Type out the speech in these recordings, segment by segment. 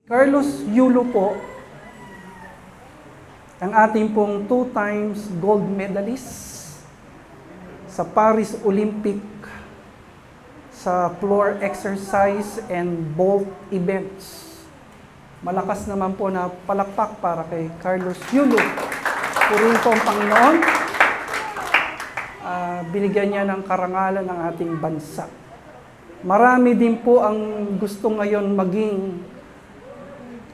Carlos Yulo po, ang ating pong 2 times gold medalist sa Paris Olympic sa floor exercise and vault events. Malakas naman po na palakpak para kay Carlos Yulo. Purihin po ang Panginoon. Binigyan niya ng karangalan ng ating bansa. Marami din po ang gusto ngayon maging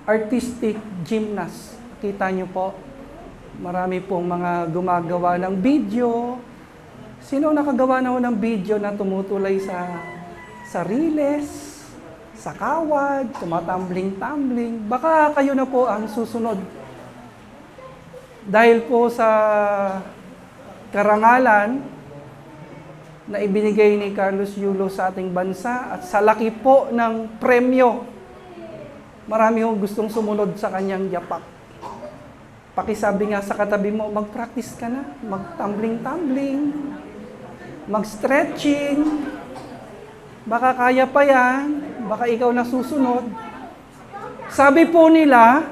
artistic gymnast. Kita niyo po, marami pong mga gumagawa ng video. Sino nakagawa na ng video na tumutulay sa riles, sa kawad, tumatambling-tambling? Baka kayo na po ang susunod. Dahil po sa karangalan na ibinigay ni Carlos Yulo sa ating bansa at sa laki po ng premyo, marami hong gustong sumunod sa kanyang yapak. Pakisabi nga sa katabi mo, mag-practice ka na, mag-tumbling-tumbling, mag-stretching, baka kaya pa yan, baka ikaw na susunod. Sabi po nila,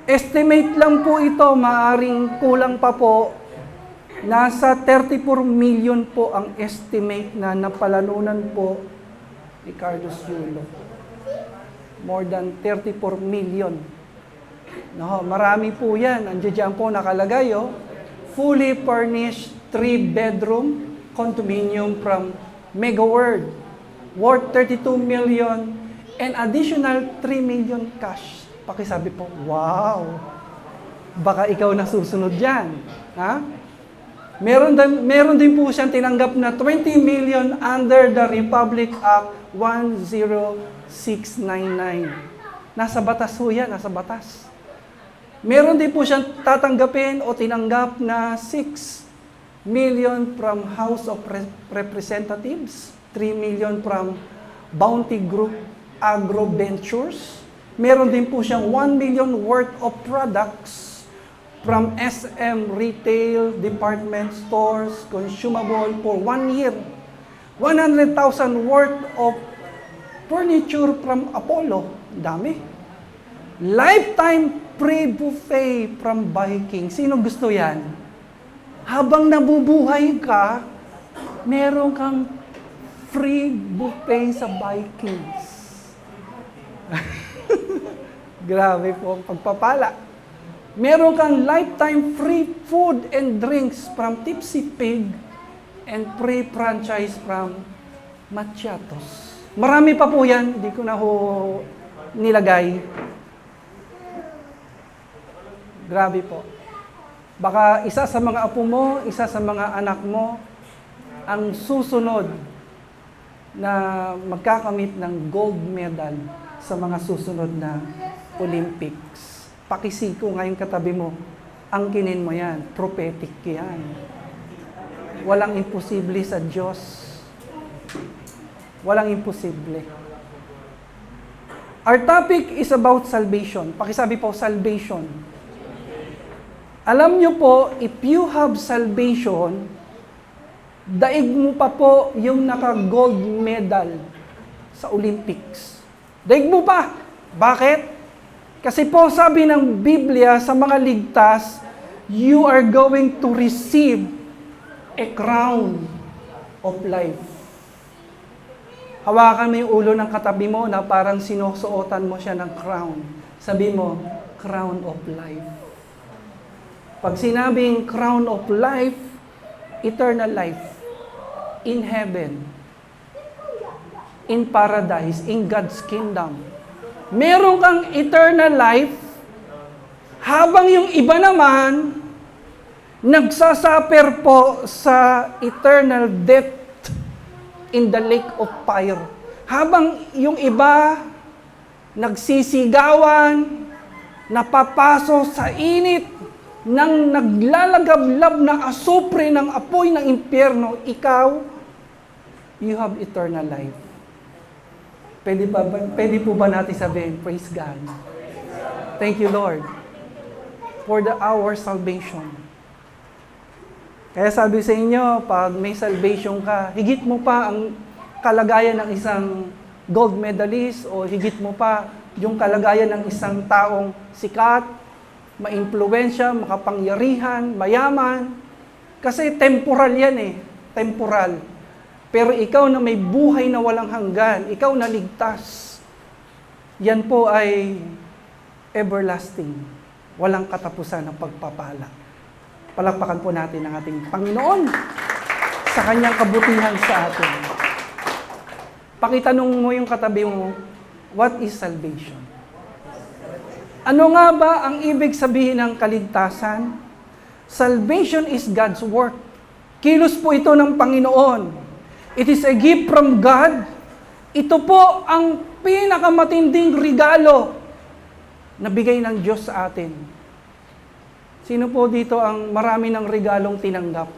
estimate lang po ito, maaring kulang pa po, nasa 34 million po ang estimate na napalanunan po ni Carlos Yulo. More than 34 million. No, marami po yan. Andiyan po nakalagay, fully furnished 3-bedroom condominium from Mega World, worth 32 million and additional 3 million cash. Pakisabi po, wow! Baka ikaw na susunod dyan. Ha? Meron din po siyang tinanggap na 20 million under the Republic Act 10699. Nasa batas po yan, nasa batas. Meron din po siyang tatanggapin o tinanggap na 6 million from House of Representatives, 3 million from Bounty Group Agro Ventures. Meron din po siyang 1 million worth of products from SM Retail, Department Stores, Consumable for 1 year. 100,000 worth of furniture from Apollo. Dami. Lifetime free buffet from Viking. Sino gusto yan? Habang nabubuhay ka, meron kang free buffet sa Vikings. Grabe po ang pagpapala. Meron kang lifetime free food and drinks from Tipsy Pig and free franchise from Machiatos. Marami pa po yan, hindi ko na ho nilagay. Grabe po. Baka isa sa mga apo mo, isa sa mga anak mo, ang susunod na magkakamit ng gold medal sa mga susunod na Olympics. Pakisiko ngayon katabi mo, angkinin mo yan, prophetic yan. Walang imposible sa Diyos. Walang imposible. Our topic is about salvation. Pakisabi po, salvation. Alam nyo po, if you have salvation, daig mo pa po yung naka-gold medal sa Olympics. Daig mo pa. Bakit? Kasi po sabi ng Biblia sa mga ligtas, you are going to receive a crown of life. Hawakan mo yung ulo ng katabi mo na parang sinusuotan mo siya ng crown. Sabi mo, crown of life. Pag sinabing crown of life, eternal life, in heaven, in paradise, in God's kingdom. Meron kang eternal life, habang yung iba naman, nagsasuffer po sa eternal death in the lake of fire. Habang yung iba, nagsisigawan, napapaso sa init ng naglalagablab na asupre ng apoy ng impyerno, ikaw, you have eternal life. Pwede po ba natin sabihin, praise God. Thank you, Lord, for our salvation. Kaya sabi sa inyo, pag may salvation ka, higit mo pa ang kalagayan ng isang gold medalist o higit mo pa yung kalagayan ng isang taong sikat, maimpluwensya, makapangyarihan, mayaman. Kasi temporal yan eh, temporal. Pero ikaw na may buhay na walang hanggan, ikaw na ligtas, yan po ay everlasting. Walang katapusan ng pagpapala. Palakpakan po natin ang ating Panginoon sa kanyang kabutihan sa atin. Pakitanong mo yung katabi mo, what is salvation? Ano nga ba ang ibig sabihin ng kaligtasan? Salvation is God's work. Kilos po ito ng Panginoon. It is a gift from God. Ito po ang pinakamatinding regalo na bigay ng Diyos sa atin. Sino po dito ang marami ng regalong tinanggap?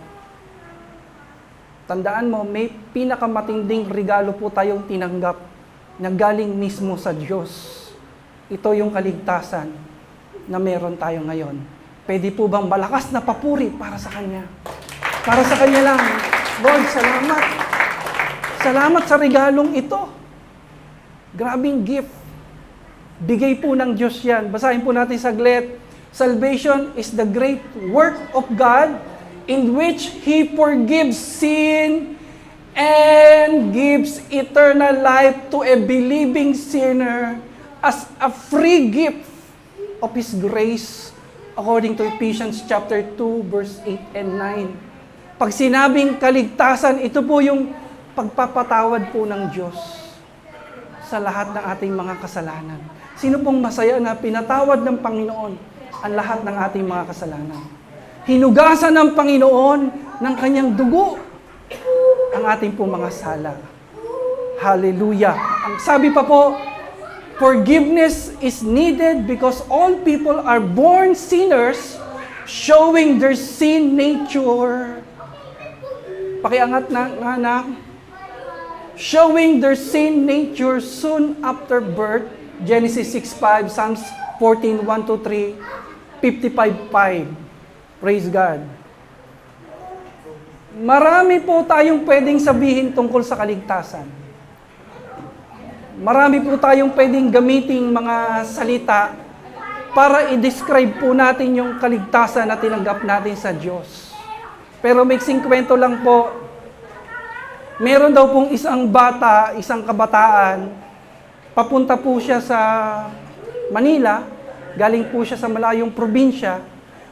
Tandaan mo, may pinakamatinding regalo po tayong tinanggap na galing mismo sa Diyos. Ito yung kaligtasan na meron tayo ngayon. Pwede po bang malakas na papuri para sa Kanya? Para sa Kanya lang. Lord, salamat. Salamat sa regalong ito. Grabing gift. Bigay po ng Diyos yan. Basahin po natin saglit. Salvation is the great work of God in which He forgives sin and gives eternal life to a believing sinner as a free gift of His grace according to Ephesians chapter 2 verse 8 and 9. Pag sinabing kaligtasan, ito po yung pagpapatawad po ng Diyos sa lahat ng ating mga kasalanan. Sino pong masaya na pinatawad ng Panginoon ang lahat ng ating mga kasalanan? Hinugasan ng Panginoon ng Kanyang dugo ang ating pong mga sala. Hallelujah! Ang sabi pa po, forgiveness is needed because all people are born sinners, showing their sin nature. Pakiangat na nga na. Showing their sin nature soon after birth. Genesis 6:5, Psalms 14:1-3, 55:5. Praise God. Marami po tayong pwedeng sabihin tungkol sa kaligtasan. Marami po tayong pwedeng gamiting mga salita para i-describe po natin yung kaligtasan na tinanggap natin sa Diyos. Pero mixing kwento lang po, meron daw pong isang bata, isang kabataan, papunta po siya sa Manila, galing po siya sa malayong probinsya,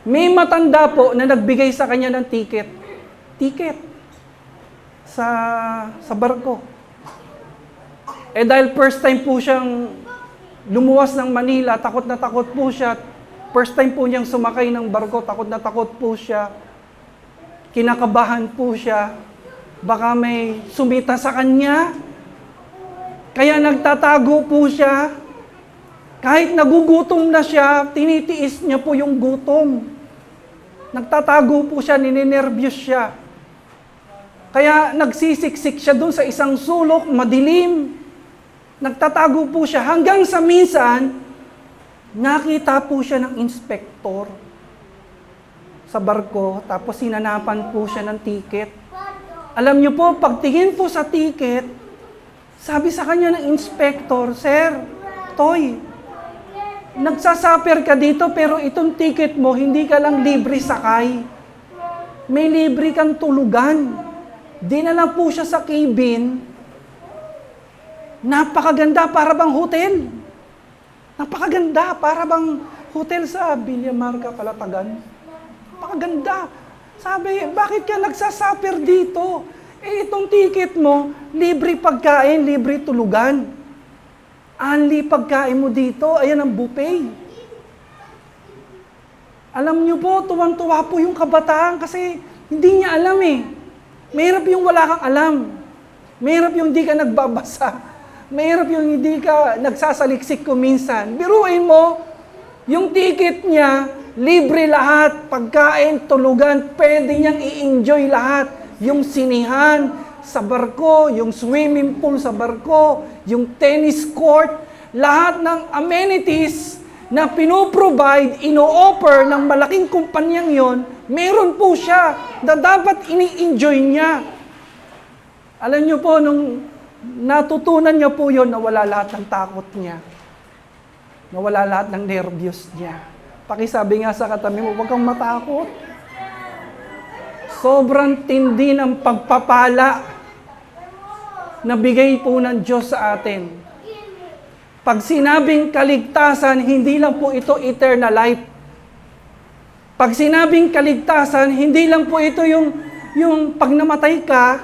may matanda po na nagbigay sa kanya ng ticket sa barko. Eh dahil first time po siyang lumuwas ng Manila, takot na takot po siya. First time po niyang sumakay ng barko, takot na takot po siya. Kinakabahan po siya. Baka may sumita sa kanya. Kaya nagtatago po siya. Kahit nagugutom na siya, tinitiis niya po yung gutom. Nagtatago po siya, ninenervyos siya. Kaya nagsisiksik siya doon sa isang sulok, madilim. Nagtatago po siya hanggang sa minsan, nakita po siya ng inspektor sa barko, tapos sinanapan po siya ng ticket. Alam niyo po, pagtingin po sa ticket, sabi sa kanya ng inspektor, Sir, Toy, nagsasaper ka dito pero itong ticket mo, hindi ka lang libre sakay. May libre kang tulugan. Dinala po siya sa cabin. Napakaganda, para bang hotel. Napakaganda, para bang hotel sa Villamarca, Calatagan. Napakaganda. Sabi, bakit ka nagsasaper dito? Eh, itong ticket mo, libre pagkain, libre tulugan. Only pagkain mo dito, ayan ang buffet. Alam niyo po, tuwang-tuwa po yung kabataan kasi hindi niya alam eh. Mahirap yung wala kang alam. Mahirap yung hindi ka nagbabasa. Mahirap yung hindi ka nagsasaliksik ko minsan. Biruin mo, yung ticket niya, libre lahat, pagkain, tulugan, pwede niyang i-enjoy lahat. Yung sinihan sa barko, yung swimming pool sa barko, yung tennis court, lahat ng amenities na pinoprovide, ino-offer ng malaking kumpanyang yon, meron po siya na dapat ini-enjoy niya. Alam niyo po, nung Natutunan niya po yun, nawala lahat ng takot niya. Nawala lahat ng nervyos niya. Pakisabi nga sa katabi mo, huwag kang matakot. Sobrang tindi ng pagpapala na bigay po ng Diyos sa atin. Pag sinabing kaligtasan, hindi lang po ito eternal life. Pag sinabing kaligtasan, hindi lang po ito yung pag namatay ka,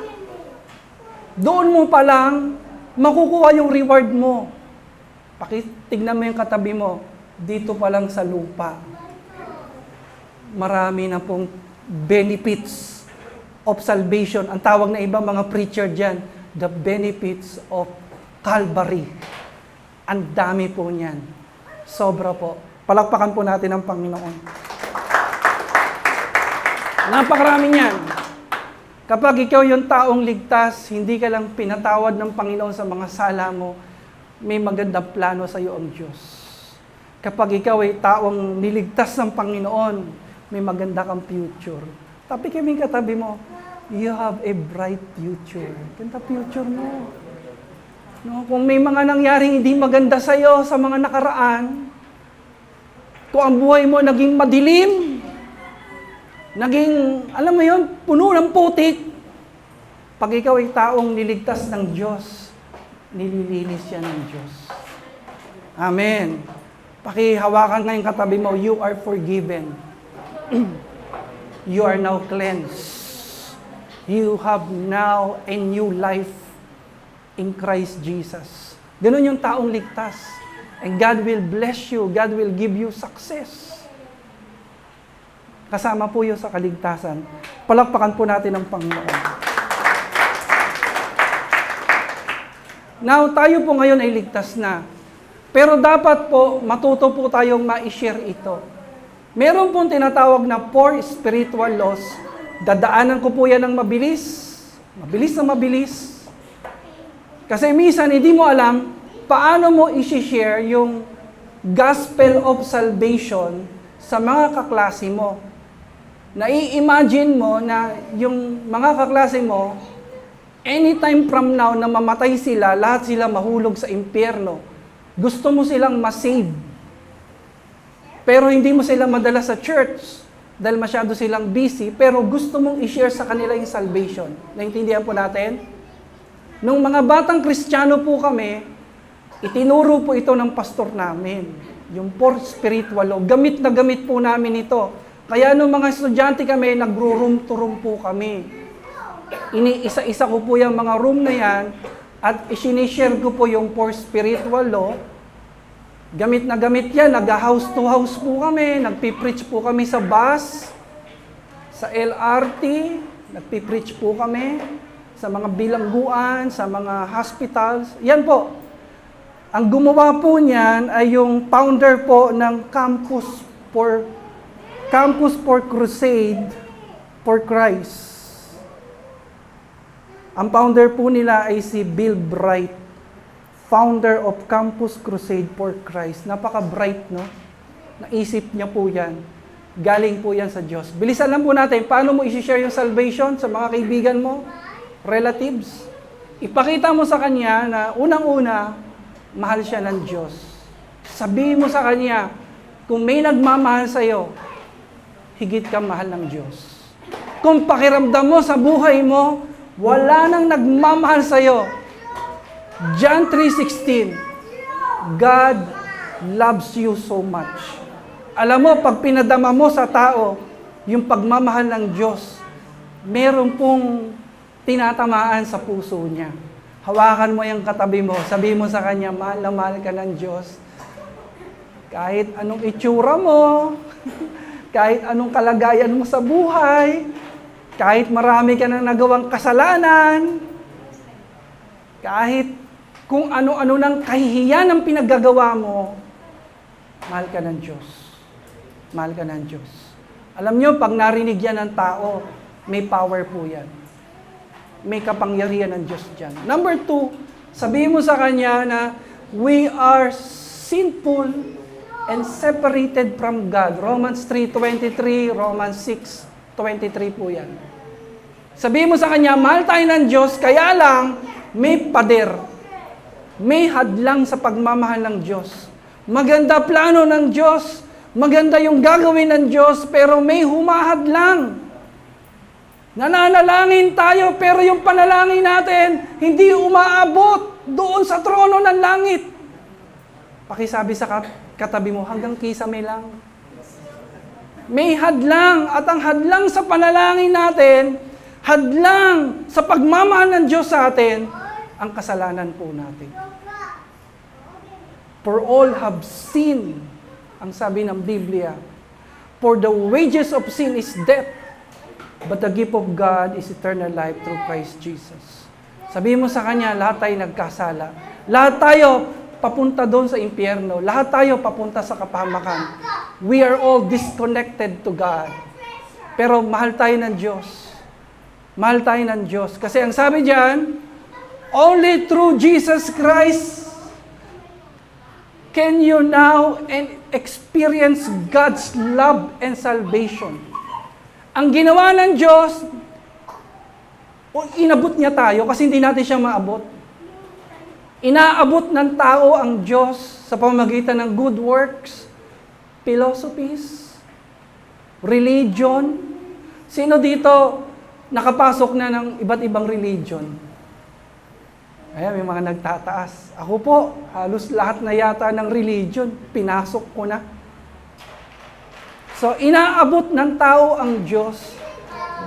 doon mo pa lang makukuha yung reward mo. Tignan mo yung katabi mo, dito pa lang sa lupa. Marami na pong benefits of salvation. Ang tawag na ibang mga preacher dyan, the benefits of Calvary. Ang dami po niyan. Sobra po. Palakpakan po natin ang Panginoon. Napakarami niyan. Kapag ikaw yung taong ligtas, hindi ka lang pinatawad ng Panginoon sa mga sala mo, may magandang plano sa iyo ang Diyos. Kapag ikaw ay taong niligtas ng Panginoon, may maganda kang future. Tapi kaming katabi mo, you have a bright future. Ganda future mo. No, kung may mga nangyaring hindi maganda sa iyo sa mga nakaraan, kung ang buhay mo naging madilim, naging, alam mo yun, puno ng putik, pag ikaw ay taong niligtas ng Diyos, nililinis yan ng Diyos. Amen. Pakihawakan ngayong katabi mo, you are forgiven. You are now cleansed. You have now a new life in Christ Jesus. Ganun yung taong ligtas. And God will bless you. God will give you success. Kasama po yun sa kaligtasan. Palakpakan po natin ang Panginoon. Now, tayo po ngayon ay ligtas na. Pero dapat po, matuto po tayong ma-share ito. Meron pong tinatawag na 4 spiritual laws. Dadaanan ko po yan ng mabilis. Mabilis na mabilis. Kasi minsan, hindi mo alam paano mo i-share yung gospel of salvation sa mga kaklase mo. Nai-imagine mo na yung mga kaklase mo, anytime from now na mamatay sila, lahat sila mahulog sa impyerno. Gusto mo silang masave. Pero hindi mo sila madala sa church dahil masyado silang busy, pero gusto mong i-share sa kanila yung salvation. Naintindihan po natin? Nung mga batang Kristiyano po kami, itinuro po ito ng pastor namin. Yung 4 spiritual law. Gamit na gamit po namin ito. Kaya nung mga estudyante kami, nagro-room to room po kami. Iniisa-isa ko po yung mga room na yan at isinishare ko po yung 4 spiritual law. Gamit na gamit yan, nag-house to house po kami, nagpipreach po kami sa bus, sa LRT, nagpipreach po kami sa mga bilangguan, sa mga hospitals. Yan po. Ang gumawa po niyan ay yung founder po ng Campus for Crusade for Christ. Ang founder po nila ay si Bill Bright, founder of Campus Crusade for Christ. Napaka-bright, no? Naisip niya po yan. Galing po yan sa Diyos. Bilisan lang po natin, paano mo i-share yung salvation sa mga kaibigan mo, relatives? Ipakita mo sa kanya na unang-una, mahal siya ng Diyos. Sabihin mo sa kanya, kung may nagmamahal sa iyo, higit kang mahal ng Diyos. Kung pakiramdam mo sa buhay mo, wala nang nagmamahal sa iyo, John 3:16, God loves you so much. Alam mo, pag pinadama mo sa tao, yung pagmamahal ng Diyos, meron pong tinatamaan sa puso niya. Hawakan mo yung katabi mo, sabihin mo sa kanya, mahal na mahal ka ng Diyos. Kahit anong itsura mo, kahit anong kalagayan mo sa buhay, kahit marami ka nang nagawang kasalanan, kahit kung ano-ano ng kahihiyan ang pinaggagawa mo, mahal ka ng Diyos. Mahal ka ng Diyos. Alam nyo, pag narinig yan ng tao, may power po yan. May kapangyarihan ng Diyos dyan. Number 2, sabihin mo sa kanya na we are sinful and separated from God. Romans 3:23, Romans 6:23 po yan. Sabihin mo sa kanya, mahal tayo ng Diyos, kaya lang may pader. May hadlang sa pagmamahal ng Diyos. Maganda plano ng Diyos. Maganda yung gagawin ng Diyos, pero may humahadlang. Nananalangin tayo, pero yung panalangin natin, hindi umaabot doon sa trono ng langit. Pakisabi sa katabi mo, hanggang kisame lang. May hadlang, at ang hadlang sa panalangin natin, hadlang sa pagmamahal ng Diyos sa atin, ang kasalanan po natin. For all have sinned, ang sabi ng Biblia, for the wages of sin is death, but the gift of God is eternal life through Christ Jesus. Sabihin mo sa kanya, lahat tayo nagkasala. Lahat tayo papunta doon sa impyerno. Lahat tayo papunta sa kapahamakan. We are all disconnected to God. Pero mahal tayo ng Diyos. Mahal tayo ng Diyos. Kasi ang sabi diyan, only through Jesus Christ can you now experience God's love and salvation. Ang ginawa ng Diyos, inabot niya tayo kasi hindi natin siya maabot. Inaabot ng tao ang Diyos sa pamamagitan ng good works, philosophies, religion. Sino dito nakapasok na ng iba't ibang religion? Ayan, may mga nagtataas. Ako po, halos lahat na yata ng religion, pinasok ko na. So, inaabot ng tao ang Diyos.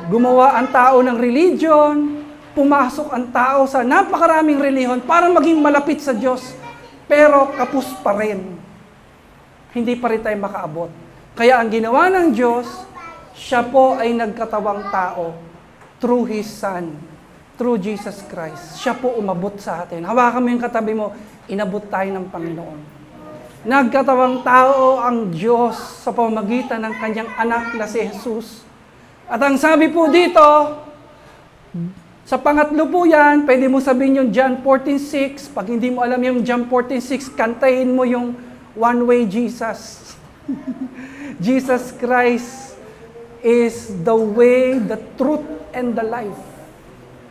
Gumawa ang tao ng religion, pumasok ang tao sa napakaraming relihiyon para maging malapit sa Diyos. Pero kapos pa rin. Hindi pa rin tayo makaabot. Kaya ang ginawa ng Diyos, siya po ay nagkatawang tao through His Son, through Jesus Christ. Siya po umabot sa atin. Hawakan mo yung katabi mo, inabot tayo ng Panginoon. Nagkatawang tao ang Diyos sa pamamagitan ng kanyang anak na si Jesus. At ang sabi po dito, sa pangatlo po yan, pwede mo sabihin yung John 14:6. Pag hindi mo alam yung John 14:6, kantahin mo yung One Way Jesus. Jesus Christ is the way, the truth, and the life.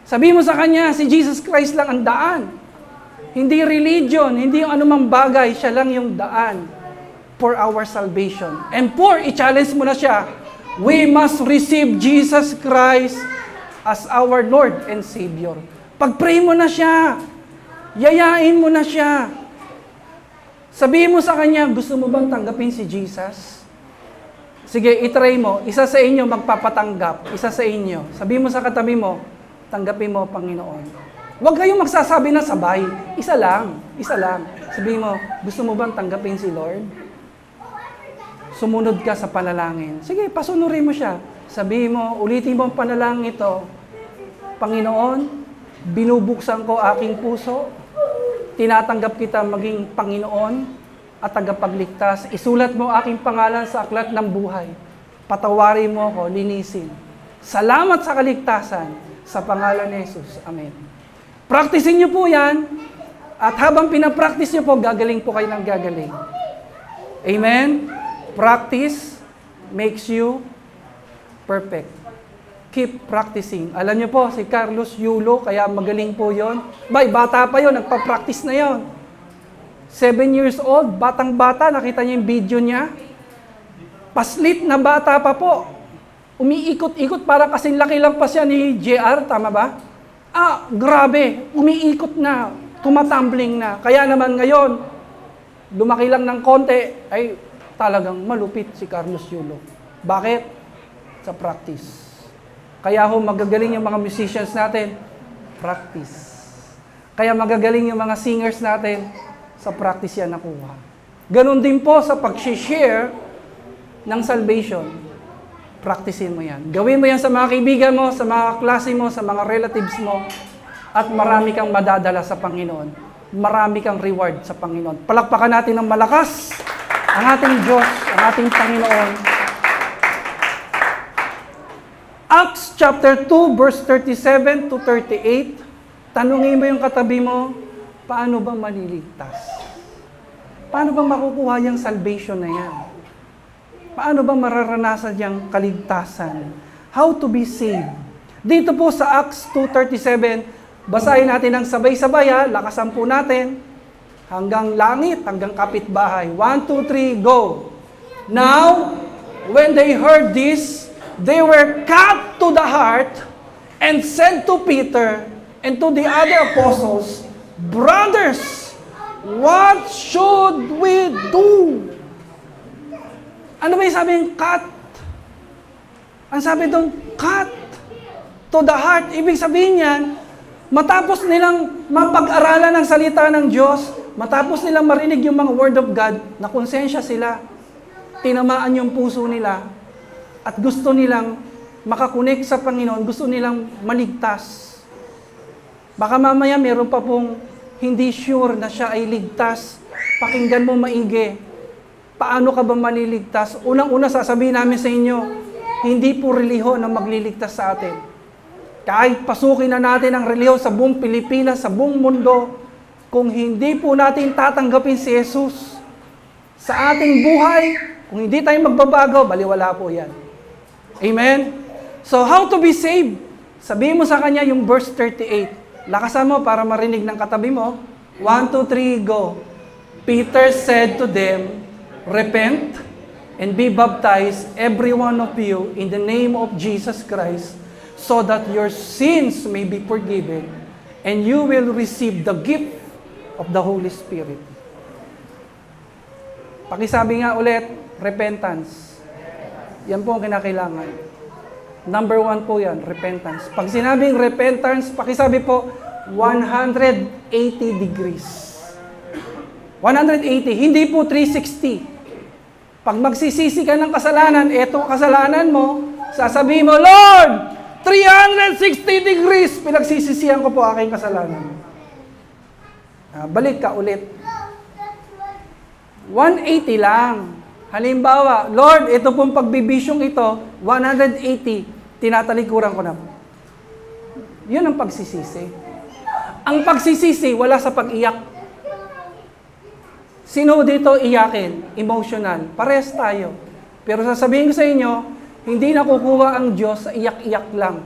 Sabihin mo sa kanya, si Jesus Christ lang ang daan. Hindi religion, hindi yung anumang bagay, siya lang yung daan for our salvation. And i-challenge mo na siya, we must receive Jesus Christ as our Lord and Savior. Pag-pray mo na siya, yayain mo na siya. Sabihin mo sa kanya, gusto mo bang tanggapin si Jesus? Sige, itry mo. Isa sa inyo magpapatanggap. Isa sa inyo. Sabihin mo sa katabi mo, tanggapin mo, Panginoon. Huwag kayong magsasabi na sabay. Isa lang. Isa lang. Sabihin mo, gusto mo bang tanggapin si Lord? Sumunod ka sa panalangin. Sige, pasunurin mo siya. Sabihin mo, ulitin mo ang panalangin ito. Panginoon, binubuksan ko aking puso. Tinatanggap kita maging Panginoon at tagapagligtas. Isulat mo aking pangalan sa aklat ng buhay. Patawarin mo ako, linisin. Salamat sa kaligtasan. Sa pangalan ni Jesus. Amen. Practicein niyo po yan. At habang pinapractice niyo po, gagaling po kayo ng gagaling. Amen? Practice makes you perfect. Keep practicing. Alam niyo po, si Carlos Yulo, kaya magaling po yon. Bata pa yon, nagpa-practice na yon. 7 years old, batang-bata, nakita niyo yung video niya. Paslit na bata pa po. Umiikot-ikot, para kasing laki lang pa siya ni JR, tama ba? Grabe, umiikot na, tumatumbling na. Kaya naman ngayon, lumaki lang ng konti, ay talagang malupit si Carlos Yulo. Bakit? Sa practice. Kaya magagaling yung mga musicians natin, practice. Kaya magagaling yung mga singers natin, sa practice yan nakuha. Ganon din po sa pag-share ng salvation. Practicein mo yan. Gawin mo yan sa mga kaibigan mo, sa mga klase mo, sa mga relatives mo, at marami kang madadala sa Panginoon. Marami kang reward sa Panginoon. Palakpakan natin ng malakas ang ating Diyos, ang ating Panginoon. Acts chapter 2, verse 37 to 38. Tanungin mo yung katabi mo, paano ba maliligtas? Paano ba makukuha yung salvation na yan? Paano ba mararanasan yung kaligtasan? How to be saved? Dito po sa Acts 2:37, basahin natin ng sabay-sabay ha, lakasan po natin. Hanggang langit, hanggang kapitbahay. 1, 2, 3, go! Now, when they heard this, they were cut to the heart and said to Peter and to the other apostles, Brothers, what should we do? Ano ba yung sabing cut? Ang sabi doon, cut to the heart. Ibig sabihin yan, matapos nilang mapag-aralan ng salita ng Diyos, matapos nilang marinig yung mga word of God, na konsensya sila, tinamaan yung puso nila, at gusto nilang makakonek sa Panginoon, gusto nilang maligtas. Baka mamaya meron pa pong hindi sure na siya ay ligtas. Pakinggan mo maigi. Paano ka ba maliligtas? Unang-una sasabihin namin sa inyo, hindi po relihiyon ang magliligtas sa atin. Kahit pasukin na natin ang relihiyon sa buong Pilipinas, sa buong mundo, kung hindi po natin tatanggapin si Jesus sa ating buhay, kung hindi tayo magbabago, baliwala po yan. Amen? So, how to be saved? Sabihin mo sa kanya yung verse 38. Lakasan mo para marinig ng katabi mo. 1, 2, 3, go. Peter said to them, Repent and be baptized, every one of you, in the name of Jesus Christ, so that your sins may be forgiven, and you will receive the gift of the Holy Spirit. Pakisabi nga ulit, repentance. Yan po ang kinakailangan. Number 1 po yan, repentance. Pag sinabing repentance, pakisabi po, 180 degrees. 180, hindi po 360. Pag magsisisi ka ng kasalanan, eto kasalanan mo, sasabihin mo, Lord, 360 degrees, pinagsisisihan ko po aking kasalanan. Balik ka ulit. 180 lang. Halimbawa, Lord, ito pong pagbibisyong ito, 180, tinatalikuran ko na po. Yun ang pagsisisi. Ang pagsisisi, wala sa pag-iyak. Sino dito iyakin? Emotional. Pares tayo. Pero sasabihin ko sa inyo, hindi nakukuha ang Diyos sa iyak-iyak lang.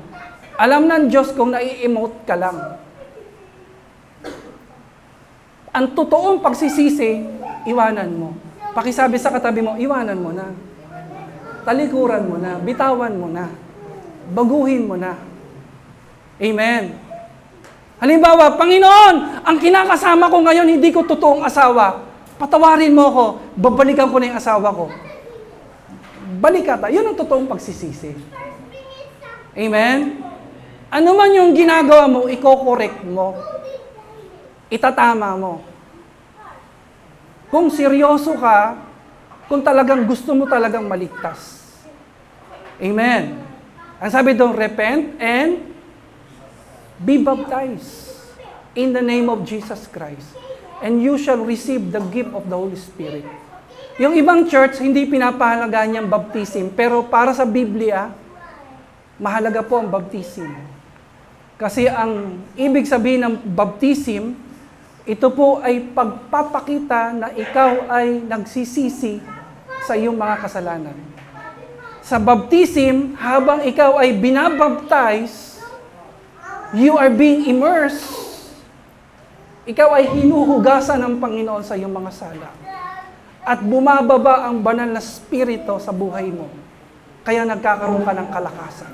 Alam ng Diyos kung nai-emote ka lang. Ang totoong pagsisisi, iwanan mo. Pakisabi sa katabi mo, iwanan mo na. Talikuran mo na. Bitawan mo na. Baguhin mo na. Amen. Halimbawa, Panginoon, ang kinakasama ko ngayon, hindi ko totoong asawa. Patawarin mo ako. Babalikan ko na yung asawa ko. Balikata. Yun ang totoong pagsisisi. Amen? Ano man yung ginagawa mo, i-correct mo. Itatama mo. Kung seryoso ka, kung talagang gusto mo talagang maligtas. Amen. Ang sabi doon, repent and be baptized in the name of Jesus Christ. And you shall receive the gift of the Holy Spirit. Yung ibang church, hindi pinapahalagaan niyang baptism, pero para sa Biblia, mahalaga po ang baptism. Kasi ang ibig sabihin ng baptism, ito po ay pagpapakita na ikaw ay nagsisisi sa iyong mga kasalanan. Sa baptism, habang ikaw ay binabaptize, you are being immersed. Ikaw ay hinuhugasan ng Panginoon sa iyong mga sala. At bumababa ang banal na spirito sa buhay mo. Kaya nagkakaroon ka ng kalakasan.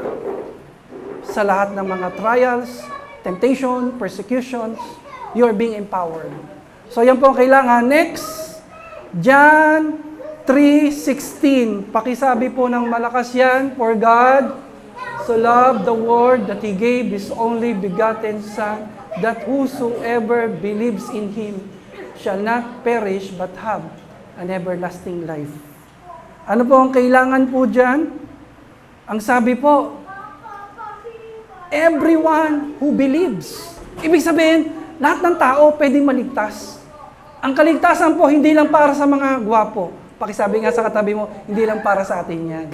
Sa lahat ng mga trials, temptation, persecutions, you are being empowered. So yan po ang kailangan. Next, John 3:16. Pakisabi po ng malakas yan. For God so loved the world that He gave His only begotten Son, that whosoever believes in Him shall not perish but have an everlasting life. Ano po ang kailangan po dyan? Ang sabi po, everyone who believes. Ibig sabihin, lahat ng tao pwedeng maligtas. Ang kaligtasan po, hindi lang para sa mga gwapo. Pakisabi nga sa katabi mo, hindi lang para sa atin yan.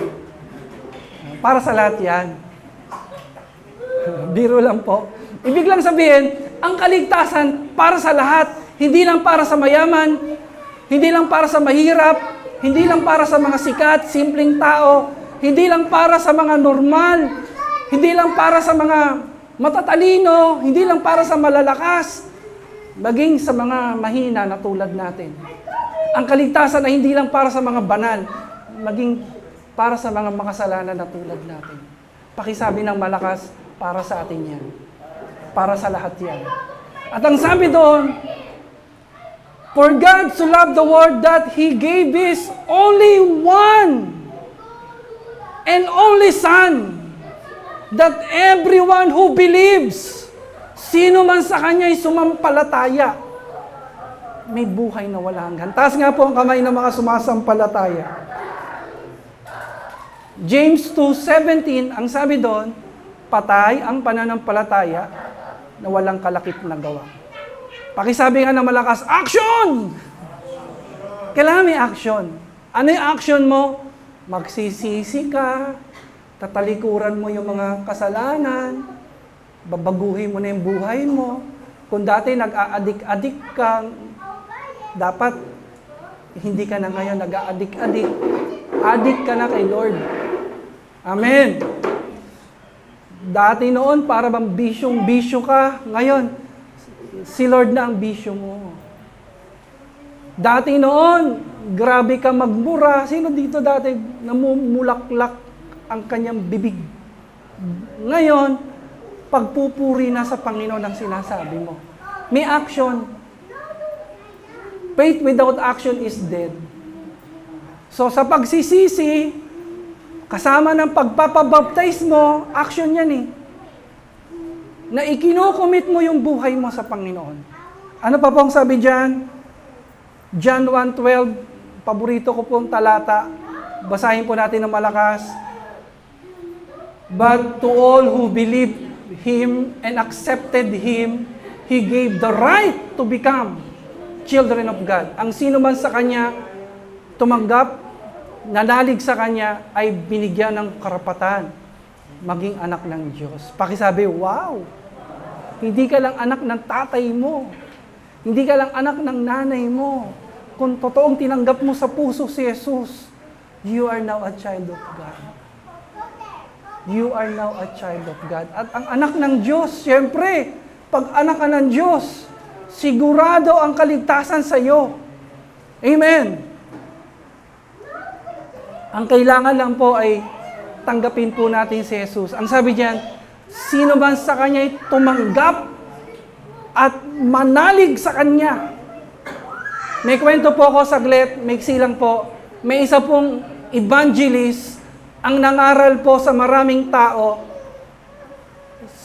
Para sa lahat yan. Biro lang po. Ibig lang sabihin, ang kaligtasan para sa lahat. Hindi lang para sa mayaman, hindi lang para sa mahirap, hindi lang para sa mga sikat, simpleng tao, hindi lang para sa mga normal, Hindi lang para sa mga matatalino, hindi lang para sa malalakas, maging sa mga mahina na tulad natin. Ang kaligtasan ay hindi lang para sa mga banal, maging para sa mga makasalanan na tulad natin. Pakisabi ng malakas, para sa atin yan. Para sa lahat yan. At ang sabi doon, for God so loved the world that He gave His only one and only Son, that everyone who believes, sino man sa Kanya ay sumampalataya, may buhay na walang hanggan. Taas nga po ang kamay ng mga sumasampalataya. James 2:17, ang sabi doon, patay ang pananampalataya na walang kalakip na gawa. Pakisabi nga ng malakas, action! Kailangan may action. Ano yung action mo? Magsisisi ka, tatalikuran mo yung mga kasalanan, babaguhin mo na yung buhay mo. Kung dati nag-aadik-adik ka, dapat hindi ka na ngayon nag-aadik-adik. Adik ka na kay Lord. Amen. Dati noon, para bang bisyong-bisyo ka. Ngayon, si Lord na ang bisyo mo. Dati noon, grabe ka magmura. Sino dito dati namumulaklak ang kanyang bibig? Ngayon, pagpupuri na sa Panginoon ang sinasabi mo. May action. Faith without action is dead. So sa pagsisisi, kasama ng pagpapabaptize mo, action yan eh. Na ikinocommit mo yung buhay mo sa Panginoon. Ano pa pong sabi dyan? John 1:12, paborito ko pong talata. Basahin po natin ng malakas. But to all who believed Him and accepted Him, He gave the right to become children of God. Ang sino man sa Kanya tumanggap, nanalig sa Kanya, ay binigyan ng karapatan maging anak ng Diyos. Pakisabi, wow! Hindi ka lang anak ng tatay mo. Hindi ka lang anak ng nanay mo. Kung totoong tinanggap mo sa puso si Jesus, you are now a child of God. You are now a child of God. At ang anak ng Diyos, siyempre, pag anak ka ng Diyos, sigurado ang kaligtasan sa iyo. Amen. Ang kailangan lang po ay tanggapin po natin si Jesus. Ang sabi diyan, sino man sa Kanya ay tumanggap at manalig sa Kanya. May kwento po ako saglit, maiksi lang po. May isa pong evangelist ang nangaral po sa maraming tao.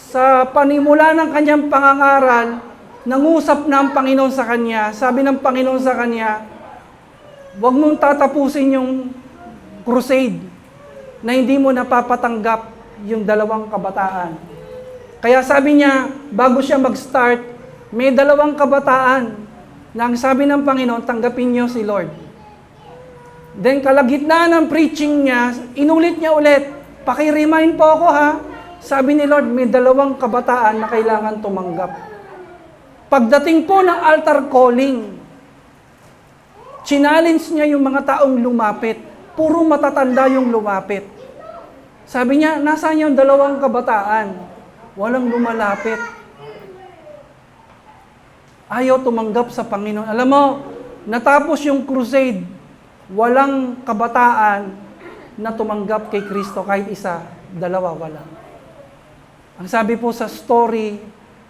Sa panimula ng kanyang pangangaral, nangusap na ang Panginoon sa kanya. Sabi ng Panginoon sa kanya, huwag mong tatapusin yung crusade na hindi mo napapatanggap yung 2 kabataan. Kaya sabi niya, bago siya mag-start, may 2 kabataan na ang sabi ng Panginoon, tanggapin niyo si Lord. Then kalagitnaan ng preaching niya, inulit niya ulit, paki-remind po ako ha, sabi ni Lord, may 2 kabataan na kailangan tumanggap. Pagdating po ng altar calling, challenge niya yung mga taong lumapit. Puro matatanda yung lumapit. Sabi niya, nasaan yung 2 kabataan? Walang lumalapit. Ayaw tumanggap sa Panginoon. Alam mo, natapos yung crusade, walang kabataan na tumanggap kay Kristo, kahit isa, 2 wala. Ang sabi po sa story,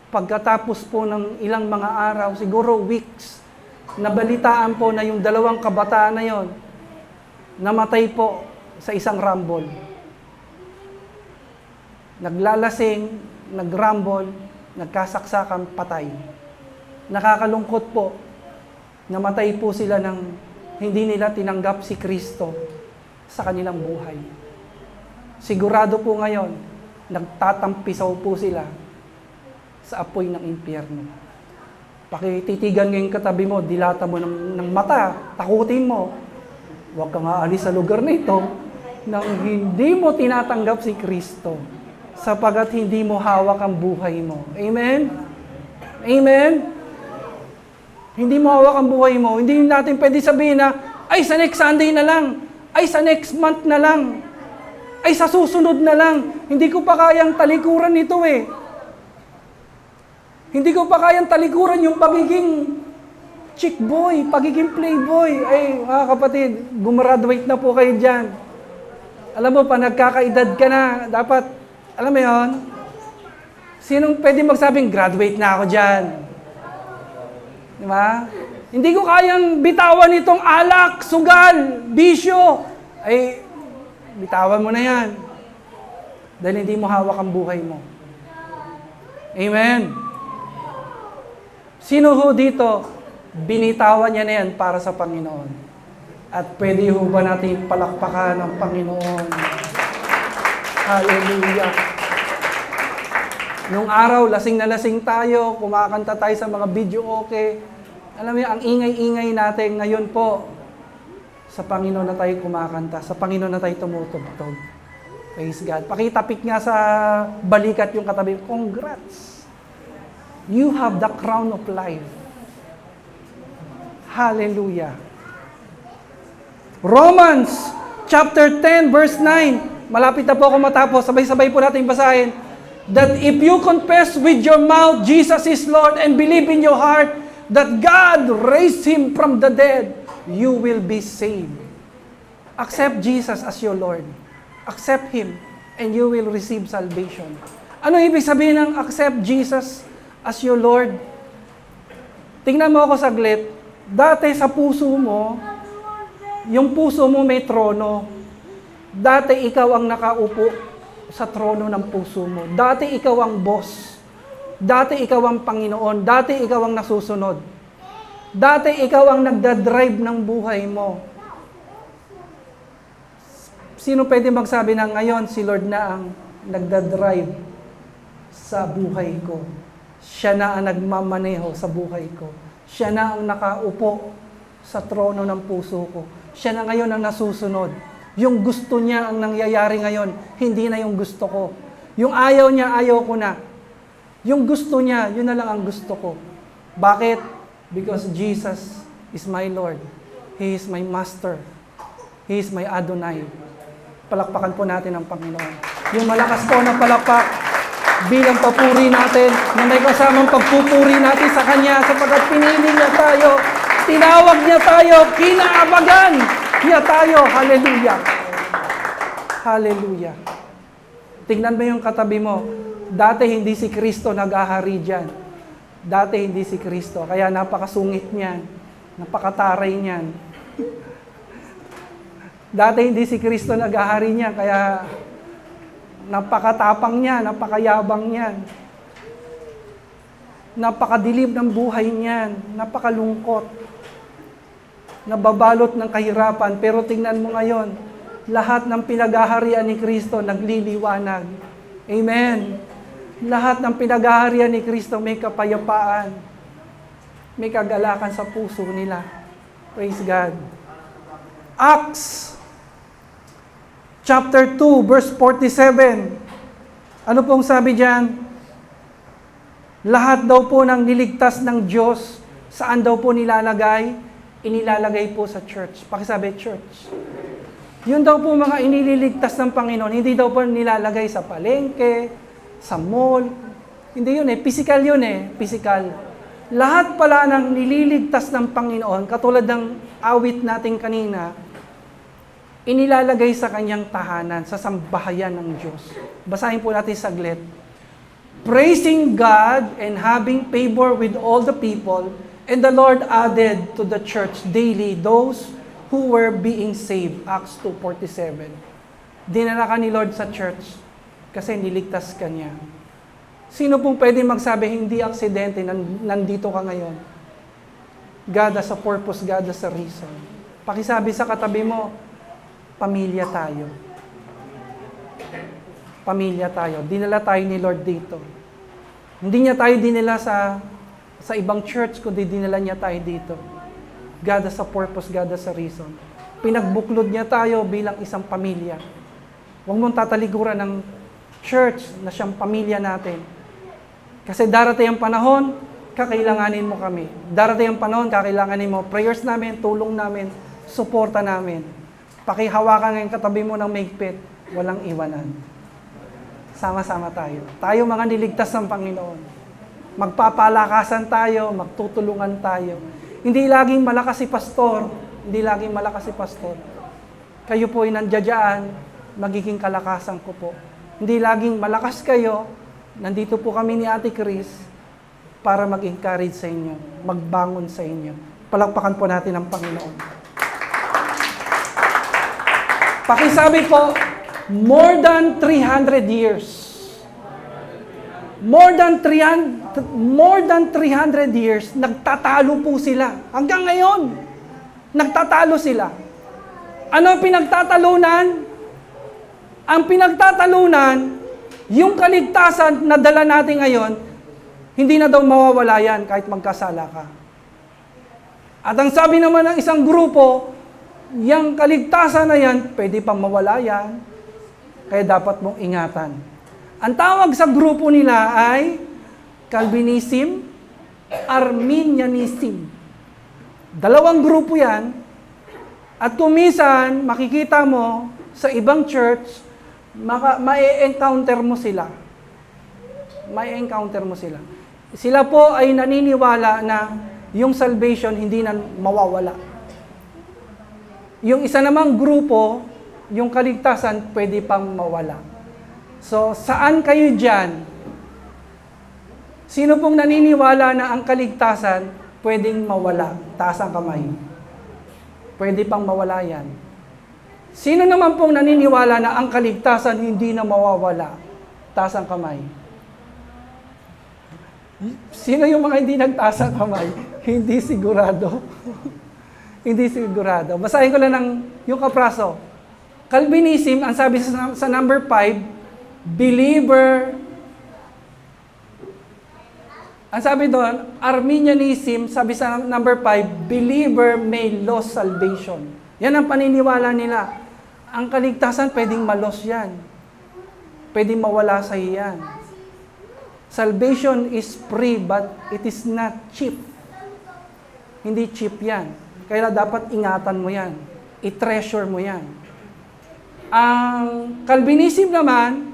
pagkatapos po ng ilang mga araw, siguro weeks, nabalitaan po na yung 2 kabataan na yon, namatay po sa isang rumble. Naglalasing, nagrumble, nagkasaksakan, patay. Nakakalungkot po, namatay po sila ng hindi nila tinanggap si Kristo sa kanilang buhay. Sigurado po ngayon, nagtatampisaw po sila sa apoy ng impyerno. Pakititigan ngayong katabi mo, dilata mo ng mata, takutin mo. Huwag kang aalis sa lugar na ito nang hindi mo tinatanggap si Kristo, sapagat hindi mo hawak ang buhay mo. Amen? Amen? Hindi mo hawak ang buhay mo. Hindi natin pwede sabihin na, ay sa next Sunday na lang, ay sa next month na lang, Ay sa susunod na lang, hindi ko pa kayang talikuran ito eh. Hindi ko pa kayang talikuran yung pagiging chick boy, pagiging playboy. Ay, mga kapatid, gumraduate na po kayo dyan. Alam mo, pa nagkakaedad ka na, dapat, alam mo yon? Sinong pwede magsabing, graduate na ako dyan? Di ba? Hindi ko kayang bitawan itong alak, sugal, bisyo. Ay, bitawan mo na yan. Dahil hindi mo hawak ang buhay mo. Amen. Sino ho dito, binitawan niya na yan para sa Panginoon? At pwede ho ba natin palakpakan ng Panginoon? Hallelujah. Nung araw, lasing na lasing tayo, kumakanta tayo sa mga video okay. Alam mo, ang ingay-ingay natin ngayon po, sa Panginoon na tayo kumakanta, sa Panginoon na tayo tumutugtog. Praise God. Pakitapik nga sa balikat yung katabi, congrats! You have the crown of life. Hallelujah. Romans chapter 10 verse 9. Malapit na po ako matapos. Sabay-sabay po natin basahin. That if you confess with your mouth Jesus is Lord and believe in your heart that God raised Him from the dead, you will be saved. Accept Jesus as your Lord. Accept Him and you will receive salvation. Ano ibig sabihin ng accept Jesus as your Lord? Tingnan mo ako saglit. Dati sa puso mo, yung puso mo may trono. Dati ikaw ang nakaupo sa trono ng puso mo. Dati ikaw ang boss. Dati ikaw ang Panginoon. Dati ikaw ang nasusunod. Dati ikaw ang nagdadrive ng buhay mo. Sino pwede magsabi na ngayon si Lord na ang nagdadrive sa buhay ko? Siya na ang nagmamaneho sa buhay ko. Siya na ang nakaupo sa trono ng puso ko. Siya na ngayon ang nasusunod. Yung gusto niya ang nangyayari ngayon, hindi na yung gusto ko. Yung ayaw niya, ayaw ko na. Yung gusto niya, yun na lang ang gusto ko. Bakit? Because Jesus is my Lord. He is my Master. He is my Adonai. Palakpakan po natin ang Panginoon. Yung malakas po na palakpak, bilang papuri natin, na may kasamang pagpupuri natin sa Kanya, sapagkat pinili niya tayo, tinawag niya tayo, kinaabagan niya tayo. Hallelujah. Hallelujah. Tingnan mo yung katabi mo. Dati hindi si Kristo nag-ahari dyan. Dati hindi si Kristo. Kaya napakasungit niyan. Napakataray niyan. Dati hindi si Kristo nag-ahari niya. Kaya napakatapang niya, napakayabang niyan. Napakadilim ng buhay niyan. Napakalungkot. Nababalot ng kahirapan. Pero tingnan mo ngayon, lahat ng pinag-aharian ni Kristo nagliliwanag. Amen. Lahat ng pinag-aharian ni Kristo may kapayapaan. May kagalakan sa puso nila. Praise God. Acts chapter 2 verse 47. Ano pong sabi diyan? Lahat daw po ng niligtas ng Diyos, saan daw po nilalagay? Inilalagay po sa church. Pakisabi, church. Yun daw po mga inililigtas ng Panginoon, hindi daw po nilalagay sa palengke, sa mall. Hindi yun eh, physical yun eh, physical. Lahat pala ng nililigtas ng Panginoon, katulad ng awit natin kanina, inilalagay sa kanyang tahanan, sa sambahayan ng Diyos. Basahin po natin saglit. Praising God and having favor with all the people, and the Lord added to the church daily those who were being saved. Acts 2:47. Dinala ka ni Lord sa church kasi niligtas ka niya. Sino pong pwede magsabi, hindi aksidente, nandito ka ngayon? God has a purpose, God has a reason. Pakisabi sa katabi mo, pamilya tayo. Pamilya tayo. Dinala tayo ni Lord dito. Hindi niya tayo dinala sa ibang church, kundi dinala niya tayo dito. God has a purpose, God has a reason. Pinagbuklod niya tayo bilang isang pamilya. Huwag mong tatalikuran ng church na siyang pamilya natin. Kasi darating ang panahon, kakailanganin mo kami. Darating ang panahon, kakailanganin mo prayers namin, tulong namin, suporta namin. Pakihawakan ng katabi mo ng mahigpit. walang iwanan. Sama-sama tayo. Tayo mga niligtas ng Panginoon. Magpapalakasan tayo, magtutulungan tayo. Hindi laging malakas si pastor, hindi laging malakas si pastor. Kayo po ay nandiyan, magiging kalakasan ko po. Hindi laging malakas kayo, nandito po kami ni Ate Chris para mag-encourage sa inyo, magbangon sa inyo. Palakpakan po natin ang Panginoon. Pakisabi po, more than 300 years. More than 300 years, nagtatalo po sila. Hanggang ngayon, nagtatalo sila. Ano ang pinagtatalunan? Ang pinagtatalunan, yung kaligtasan na dala natin ngayon, hindi na daw mawawala yan kahit magkasala ka. At ang sabi naman ng isang grupo, yung kaligtasan na yan, pwede pang mawala yan, kaya dapat mong ingatan. Ang tawag sa grupo nila ay Calvinism, Arminianism. Dalawang grupo yan, at kung minsan, makikita mo sa ibang church, ma-encounter mo sila. May-encounter mo sila. Sila po ay naniniwala na yung salvation hindi na mawawala. Yung isa namang grupo, yung kaligtasan, pwede pang mawala. So, saan kayo dyan? Sino pong naniniwala na ang kaligtasan pwedeng mawala? Taas ang kamay. Pwede pang mawala yan. Sino naman pong naniniwala na ang kaligtasan hindi na mawawala? Taas ang kamay. Sino yung mga hindi nagtaas ang kamay? Hindi sigurado. Hindi sigurado. Basahin ko lang yung kapraso. Calvinism, ang sabi sa number 5, believer. Ang sabi doon, Arminianism, sabi sa number 5, believer may lose salvation. Yan ang paniniwala nila. Ang kaligtasan, pwedeng malos yan. Pwedeng mawala sa iyan. Salvation is free, but it is not cheap. Hindi cheap yan. Kaya dapat ingatan mo yan. I-treasure mo yan. Ang Calvinism naman,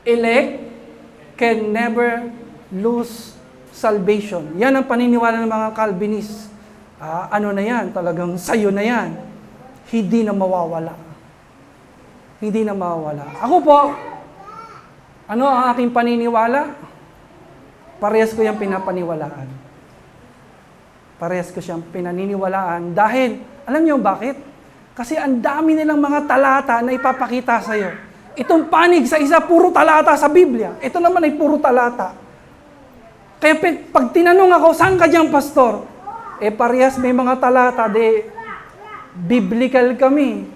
elect can never lose salvation. Yan ang paniniwala ng mga Calvinist. Ano na yan? Talagang sayo na yan. Hindi na mawawala. Hindi na mawawala. Ako po, ano ang aking paniniwala? Parehas ko yung pinapaniwalaan. Parehas ko siyang pinaniniwalaan. Dahil, alam niyo bakit? Kasi ang dami nilang mga talata na ipapakita sa iyo. Itong panig sa isa, puro talata sa Biblia. Ito naman ay puro talata. Kaya pag tinanong ako, saan ka dyan, pastor? Parehas may mga talata, biblical kami.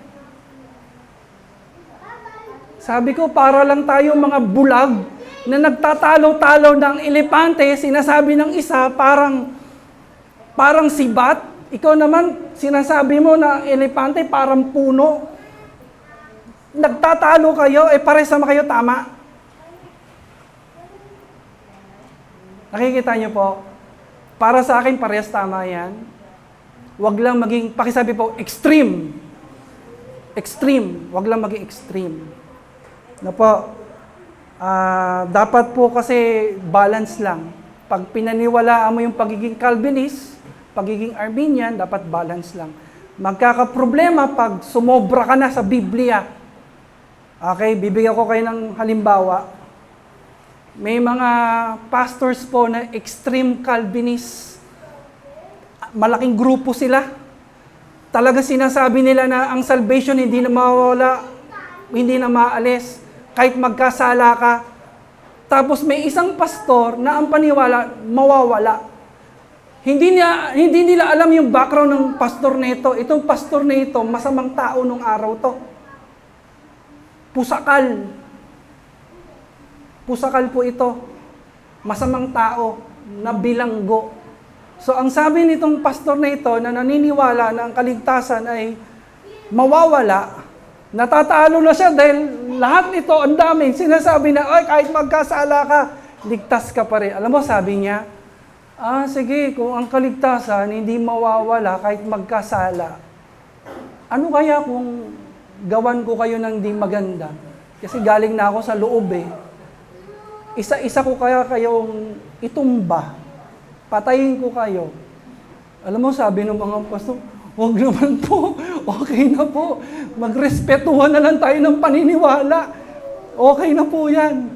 Sabi ko, para lang tayo mga bulag na nagtatalo-talo ng elepante, sinasabi ng isa, parang sibat. Ikaw naman, sinasabi mo na elepante parang puno. Nagtatalo kayo, pares sama kayo, tama. Nakikita niyo po, para sa akin, parehas tama yan. Huwag lang maging, pakisabi po, extreme. Extreme. Huwag lang maging extreme. Na po, dapat po kasi balance lang. Pag pinaniwalaan mo yung pagiging Calvinist, pagiging Arminian, dapat balance lang. Magkakaproblema pag sumobra ka na sa Biblia. Okay, bibigyan ko kayo ng halimbawa. May mga pastors po na extreme Calvinist. Malaking grupo sila. Talaga sinasabi nila na ang salvation hindi na mawawala, hindi na maalis, kahit magkasala ka. Tapos may isang pastor na ang paniwala, mawawala. Hindi nila alam yung background ng pastor nito. Itong pastor nito, masamang tao nung araw to. Pusakal. Pusakal po ito. Masamang tao na bilanggo. So ang sabi nitong pastor na ito na naniniwala na ang kaligtasan ay mawawala, natatalo na siya dahil lahat nito, ang dami, sinasabi na, ay kahit magkasala ka, ligtas ka pa rin. Alam mo, sabi niya, sige, kung ang kaligtasan hindi mawawala kahit magkasala, ano kaya kung gawan ko kayo ng di maganda. Kasi galing na ako sa loob eh. Isa-isa ko kaya kayong itumba. Patayin ko kayo. Alam mo, sabi ng mga pastor, huwag naman po, okay na po. Magrespetuhan na lang tayo ng paniniwala. Okay na po yan.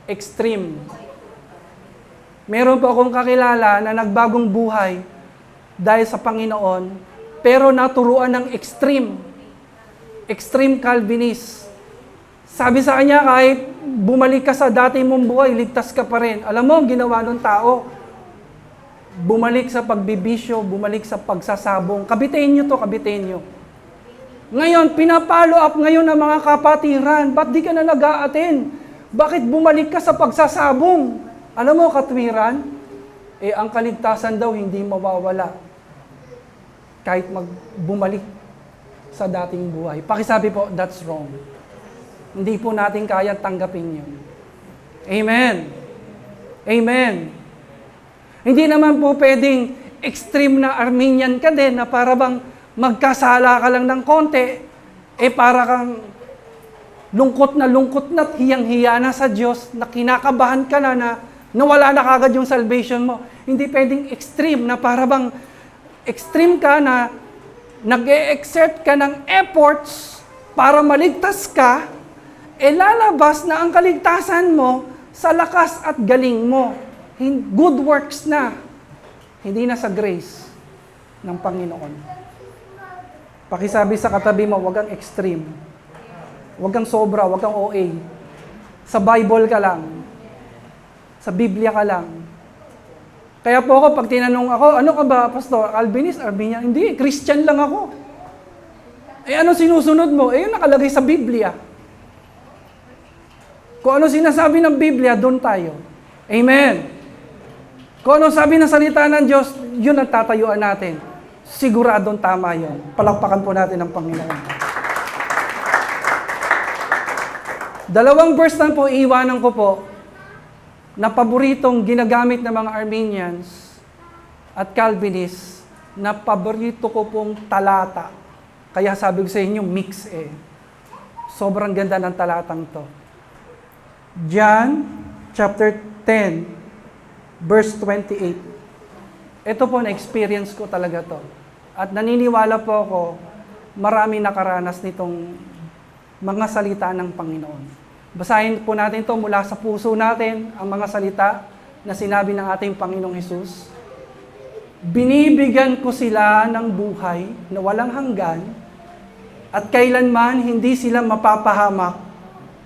Extreme. Meron po akong kakilala na nagbagong buhay dahil sa Panginoon, pero naturuan ng extreme. Extreme Calvinist. Sabi sa kanya, kahit bumalik ka sa dati mong buhay, ligtas ka pa rin. Alam mo, ginawa ng tao, bumalik sa pagbibisyo, bumalik sa pagsasabong. Kabitenyo to, kabitenyo. Ngayon, pinapalo up ngayon ng mga kapatiran. Ba't di ka na nag-a-attend? Bakit bumalik ka sa pagsasabong? Alam mo, katwiran, ang kaligtasan daw hindi mawawala kahit bumalik sa dating buhay. Pakisabi po, that's wrong. Hindi po natin kaya tanggapin yun. Amen. Amen. Hindi naman po pwedeng extreme na Arminian ka din na para bang magkasala ka lang ng konti, para kang lungkot na at hiyang-hiya na sa Diyos, na kinakabahan ka na nawala na kagad yung salvation mo. Hindi pwedeng extreme na para bang extreme ka na nag-e-exert ka ng efforts para maligtas ka, lalabas na ang kaligtasan mo sa lakas at galing mo. Good works na. Hindi na sa grace ng Panginoon. Pakisabi sa katabi mo, wag kang extreme. Wag kang sobra, wag kang OA. Sa Bible ka lang. Sa Biblia ka lang. Kaya po ako, pag tinanong ako, ano ka ba, Pastor? Calvinist, Arminian? Hindi, Christian lang ako. Ano sinusunod mo? Yung nakalagay sa Biblia. Kung ano sinasabi ng Biblia, doon tayo. Amen. Kung ano sabi ng salita ng Diyos, yun ang tatayuan natin. Siguradong tama yun. Palakpakan po natin ang Panginoon. Dalawang verse lang po, iiwanan ko po, na paboritong ginagamit ng mga Arminians at Calvinists, na paborito ko pong talata. Kaya sabi ko sa inyo, mix eh. Sobrang ganda ng talatang to. John chapter 10, verse 28. Ito po, na-experience ko talaga to. At naniniwala po ako, marami nakaranas nitong mga salita ng Panginoon. Basahin po natin to mula sa puso natin, ang mga salita na sinabi ng ating Panginoong Hesus. Binibigyan ko sila ng buhay na walang hanggan, at kailanman hindi sila mapapahamak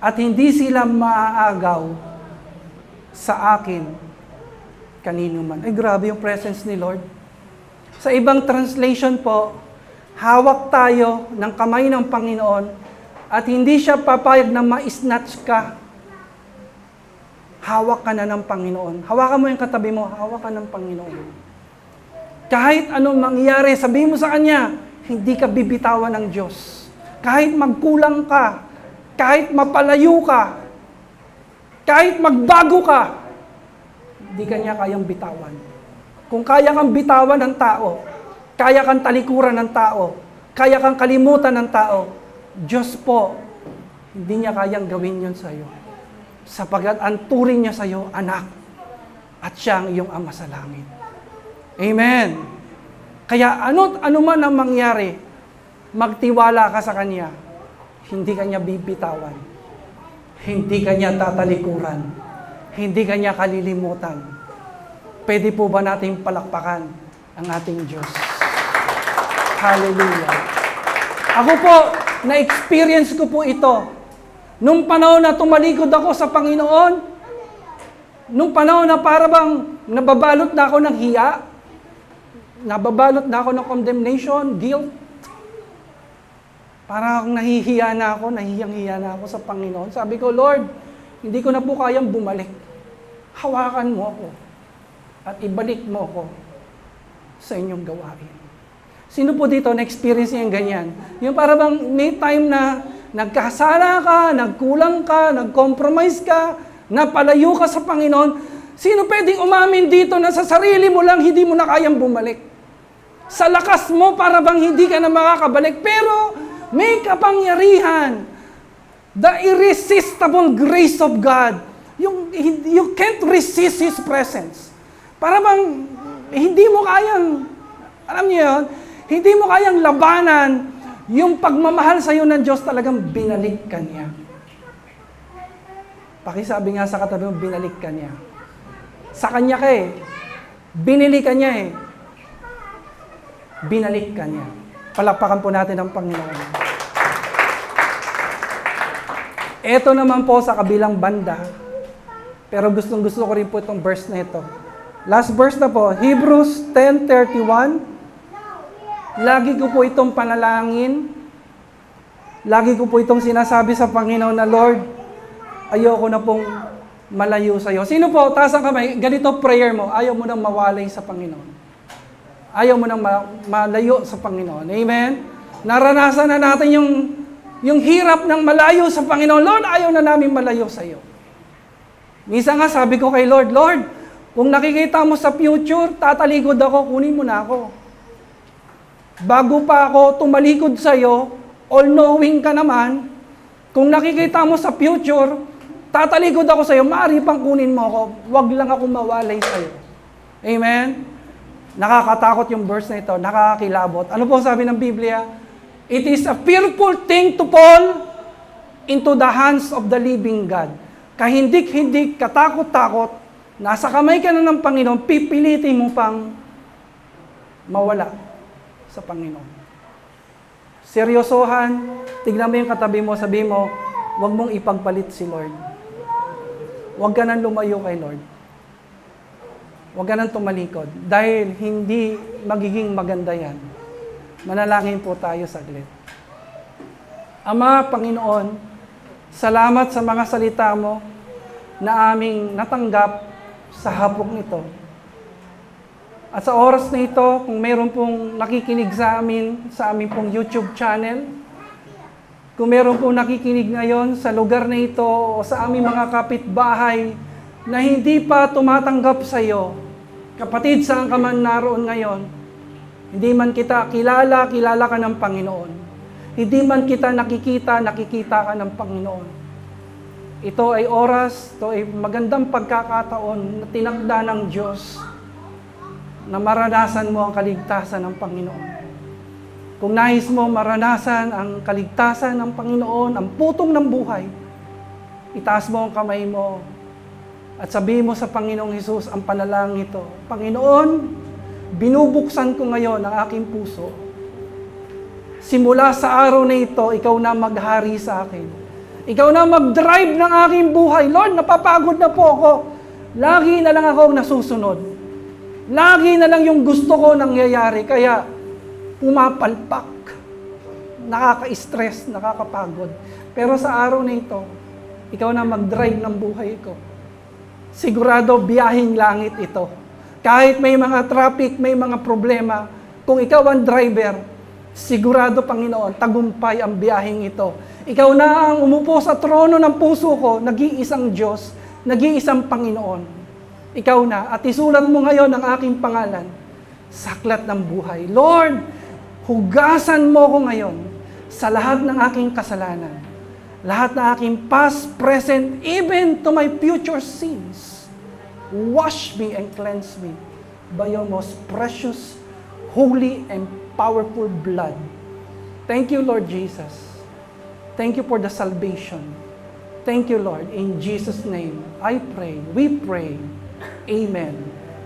at hindi sila maaagaw sa akin kanino man. Ay, grabe yung presence ni Lord. Sa ibang translation po, hawak tayo ng kamay ng Panginoon at hindi siya papayag na ma-snatch ka. Hawak ka na ng Panginoon. Hawakan mo yung katabi mo, hawak ka ng Panginoon. Kahit anong mangyari, sabihin mo sa Kanya, hindi ka bibitawan ng Diyos. Kahit magkulang ka, kahit mapalayo ka, kahit magbago ka, hindi ka niya kayang bitawan. Kung kaya kang bitawan ng tao, kaya kang talikuran ng tao, kaya kang kalimutan ng tao, Diyos po, hindi niya kayang gawin yun sa iyo. Sapagat ang turing niya sa iyo, anak, at siya ang iyong Ama sa langit. Amen. Kaya ano man ang mangyari, magtiwala ka sa Kanya. Hindi ka niya bibitawan. Hindi ka niya tatalikuran. Hindi ka niya kalilimutan. Pwede po ba nating palakpakan ang ating Diyos? Hallelujah. Ako po, na-experience ko po ito. Nung panahon na tumalikod ako sa Panginoon, nung panahon na para bang nababalot na ako ng hiya, nababalot na ako ng condemnation, guilt, parang nahihiya na ako, nahihiyang-hiya na ako sa Panginoon. Sabi ko, Lord, hindi ko na po kayang bumalik. Hawakan mo ako at ibalik mo ako sa inyong gawain. Sino po dito na-experience niya yung ganyan? Yung para bang may time na nagkasala ka, nagkulang ka, nag-compromise ka, napalayo ka sa Panginoon. Sino pwedeng umamin dito na sa sarili mo lang hindi mo na kayang bumalik? Sa lakas mo para bang hindi ka na makakabalik. Pero May kapangyarihan. The irresistible grace of God. You can't resist His presence. Para bang hindi mo kayang, alam niyo yun, hindi mo kayang labanan yung pagmamahal sa iyo ng Diyos, talagang binalik ka niya. Pakisabi nga sa katabi mo, binalik ka niya. Sa Kanya ka eh. Binili ka niya eh. Binalik ka niya. Palakpakan po natin ang Panginoon. Ito naman po sa kabilang banda. Pero gustong-gusto ko rin po itong verse na ito. Last verse na po, Hebrews 10:31. Lagi ko po itong panalangin. Lagi ko po itong sinasabi sa Panginoon na, Lord, ayoko na pong malayo sa iyo. Sino po, taas ang kamay, ganito prayer mo, ayaw mo nang mawalay sa Panginoon. Ayaw mo nang malayo sa Panginoon. Amen? Naranasan na natin yung hirap ng malayo sa Panginoon. Lord, ayaw na namin malayo sa iyo. Minsan nga sabi ko kay Lord, Lord, kung nakikita mo sa future, tatalikod ako, kunin mo na ako. Bago pa ako tumalikod sa iyo, all-knowing ka naman, kung nakikita mo sa future, tatalikod ako sa iyo, maaari pang kunin mo ako, wag lang ako mawalay sa iyo. Amen? Nakakatakot yung verse na ito, nakakakilabot. Ano po sabi ng Biblia? It is a fearful thing to fall into the hands of the living God. Kahindik-hindik, katakot-takot, nasa kamay ka na ng Panginoon, pipilitin mo pang mawala sa Panginoon. Seryosohan, tignan mo yung katabi mo, sabi mo, huwag mong ipagpalit si Lord. Huwag ka nang lumayo kay Lord. Huwag ka nang tumalikod. Dahil hindi magiging maganda yan. Manalangin po tayo saglit. Ama, Panginoon, salamat sa mga salita mo na aming natanggap sa hapok nito. At sa oras na ito, kung mayroon pong nakikinig sa amin pong YouTube channel, kung mayroon pong nakikinig ngayon sa lugar na ito o sa aming mga kapitbahay na hindi pa tumatanggap sa iyo, kapatid, saan ka man naroon ngayon, hindi man kita kilala ka ng Panginoon. Hindi man kita nakikita ka ng Panginoon. Ito ay oras, ito ay magandang pagkakataon na tinakda ng Diyos na maranasan mo ang kaligtasan ng Panginoon. Kung nais mo maranasan ang kaligtasan ng Panginoon, ang putong ng buhay, itaas mo ang kamay mo at sabihin mo sa Panginoong Hesus ang panalangin ito. Panginoon, binubuksan ko ngayon ang aking puso. Simula sa araw na ito, ikaw na maghari sa akin. Ikaw na mag-drive ng aking buhay. Lord, napapagod na po ako. Lagi na lang ako nasusunod. Lagi na lang yung gusto ko nangyayari, kaya pumapalpak, nakaka-stress, nakakapagod. Pero sa araw na ito, ikaw na mag-drive ng buhay ko. Sigurado, biyaheng langit ito. Kahit may mga traffic, may mga problema, kung ikaw ang driver, sigurado, Panginoon, tagumpay ang biyaheng ito. Ikaw na ang umupo sa trono ng puso ko, nag-iisang Diyos, nag-iisang Panginoon. Ikaw na, at isulat mo ngayon ang aking pangalan sa aklat ng buhay. Lord, hugasan mo ko ngayon sa lahat ng aking kasalanan. Lahat ng aking past, present, even to my future sins. Wash me and cleanse me by your most precious, holy, and powerful blood. Thank you, Lord Jesus. Thank you for the salvation. Thank you, Lord. In Jesus' name, I pray, we pray. Amen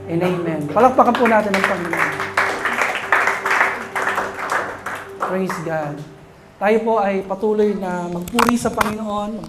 and amen. Palakpakan po natin ang Panginoon. Praise God. Tayo po ay patuloy na magpuri sa Panginoon.